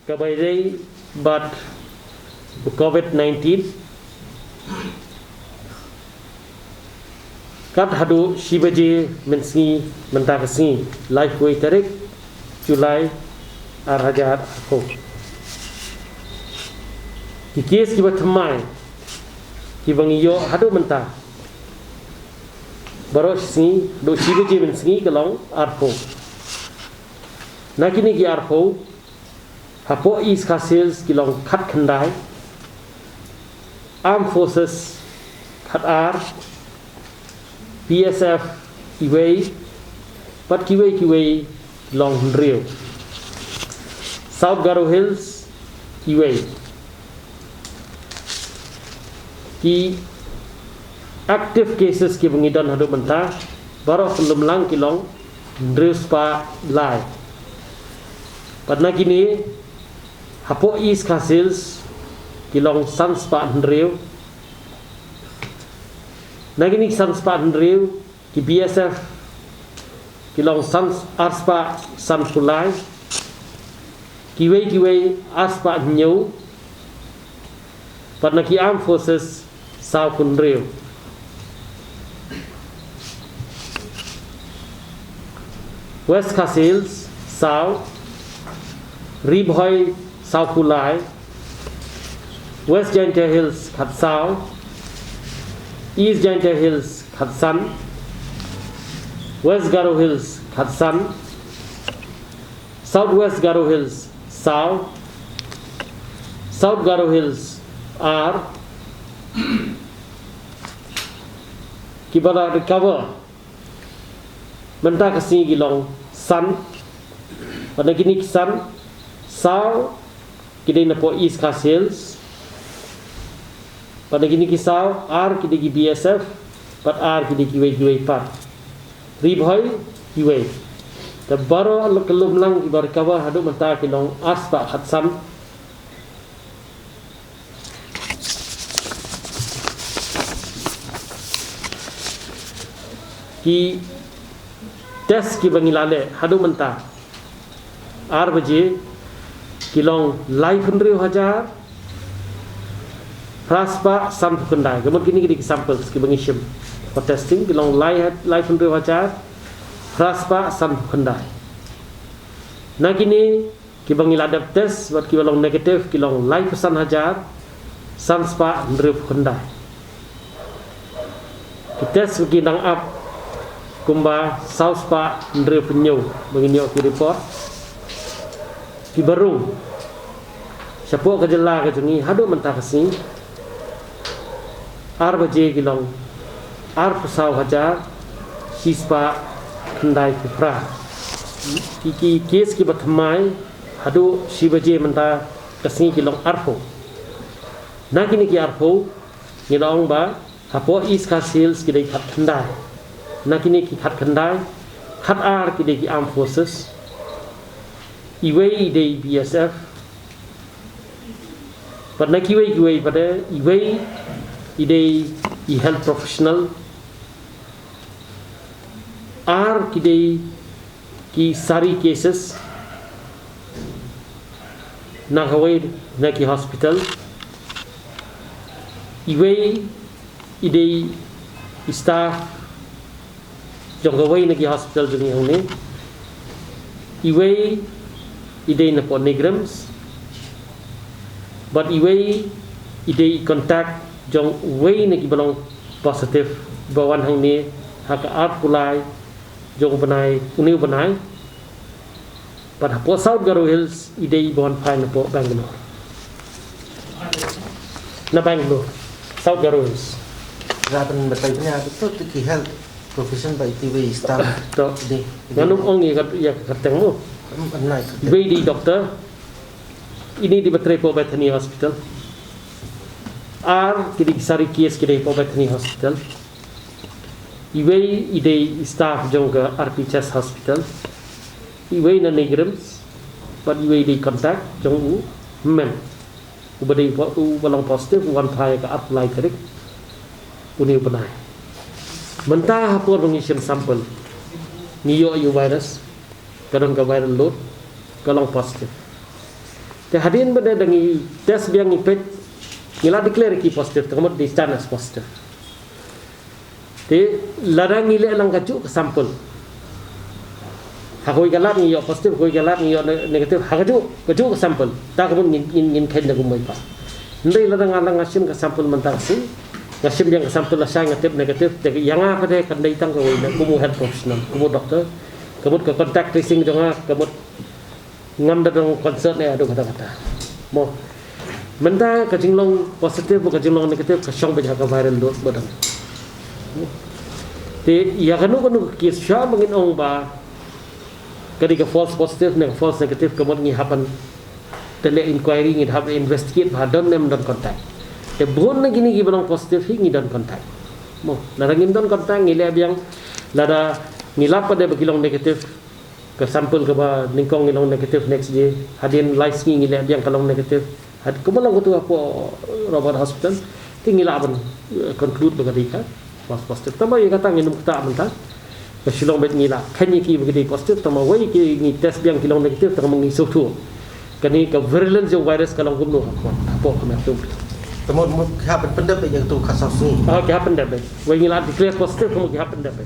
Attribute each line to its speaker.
Speaker 1: kabai but COVID-19 kat hadu shibaje mensi mentakasi life way tarik Julai arhajar ko ki kes ki batmai ki bangiyo hadu menta baros si do shibaje mensi kalong arpo nakini ki arpo hapo is kasils kilong khat khandai armed forces khat ar PSF Iway but Kiway long Rio South Garo Hills Iway ki active cases ki bengidan hadu mentah baru belum lang kilong Rio spa lai padna kini hapo East Castles kilong Sun Spa Rio nagini Sun Spa Rio ki BSF kilong Sun Arspa Sun Fulai Kiway Arspa New padna ki Armed Forces South Rio West Castles South Ribhoy South Fulai West Giant Hills Khat South East Giant Hills Khatsan West Garo Hills Khatsan Southwest Garo Hills South South Garo Hills R Kibala recover Menta kasi gilong Sun pada kini Sun South kini napo East Coast Hills pada gini kisau R kidigi BSF pat R kidigi Kiway pat Ribhoy Kiway the baro kelum lang ibar kawa hadu menta kilong Arspa Khatsan ki test ki bangilale hadu menta R baje kilong live Rio hajar Raspa sampai kendai. Kemudian kini sampel ki bangishim for testing kilong live Rio hajar Raspa sampai kendai. Nah kini ki bangiladap test buat ki balong negatif kilong live pesan hajar Sanspa Rio kendai. Ki test ki dang up kumba Sauspa Rio penyu bangini ki report ki baru siapa kejela kejungi hadu mentah kasi R baje kilong R pesau hajar sispa kendai kupra ki kes ki batmai hadu si baje mentah kasi kilong arpo na kini ki arpo ngilong ba hapo East Coast Hills ki dei khat kendai na kini ki khat kendai khat R ki dei ki Armed Forces Iway dei BSF pada Kiway pada Iway idei health professional R kidei ki sari cases na hawai na ki hospital Iway idei staff jong hawai na ki hospital jong hone Iway idei na ponigrams but Iway idei contact jong way na gibalong positif bawan hang ni haka art pulai jong banai uniu banai pada po South Garo Hills idei bawan pai na po Bangalore South Garo Hills
Speaker 2: Rapan batay niya ito ki health profession by TV staff
Speaker 1: to di nanong ong ya kateng mo way di doktor ini di Battery po Bethany Hospital R kini sari kies kini po Bethany Hospital Iway idei staff jongga RP Chest Hospital Iway na negrams but Iway di contact jong men ubadai balong positif wan thai ka apply tarik uni banai mentah hapur mengisim sampel niyo yu virus kadang ka viral load kalong positif Te hadin benda dangi test biang ipet ngila declare ki positif tengmot di stand as positif. Te larang ngile lang kaju ke sampel. Hakoi galat ni yo positif, hakoi galat ni yo negatif, hakaju kaju ke sampel. Ta kemun ngin khen na gumai pa. Ndai larang alang ngasim ke sampel mentang si. Ngasim yang ke sampel la sai negatif, te yang apa de kan dai tang ko na kumu health professional, kumu doktor, kemut ke contact tracing jonga, kemut ngam datang concert ni ada kata-kata. Mo, mentah kajinglong positif, kajinglong negatif, kasong banyak ke viral dot badang. Ti, ya kanu kisah mungkin orang ba, ketika false positif, false negatif, kemudian ngihapan tele inquiry, ngihapan investigate, hadon nem dan contact. Te bukan lagi ni gibanong positif, hingi dan contact. Mo, larangin dan contact ngilap yang lada ngilap pada bagilong negatif. Ke sampel ke ba ningkong ilong negatif next day hadin lice ngi ngile biang kalong negatif had kumalang ko tu apa Robert Hospital tingila ban conclude bagadika was positif tama ya kata nginum kita menta ke silong bet ngila khanyi ki bagadi positif tama wai ki ngi test biang kilong negatif tama ngi sotu kani ka virulence jo virus kalong gumno apa kena tu
Speaker 2: Temo happen pendap yang tu kasus ni.
Speaker 1: Ke happen dapat wai ngila declare positif kamu ke happen dapat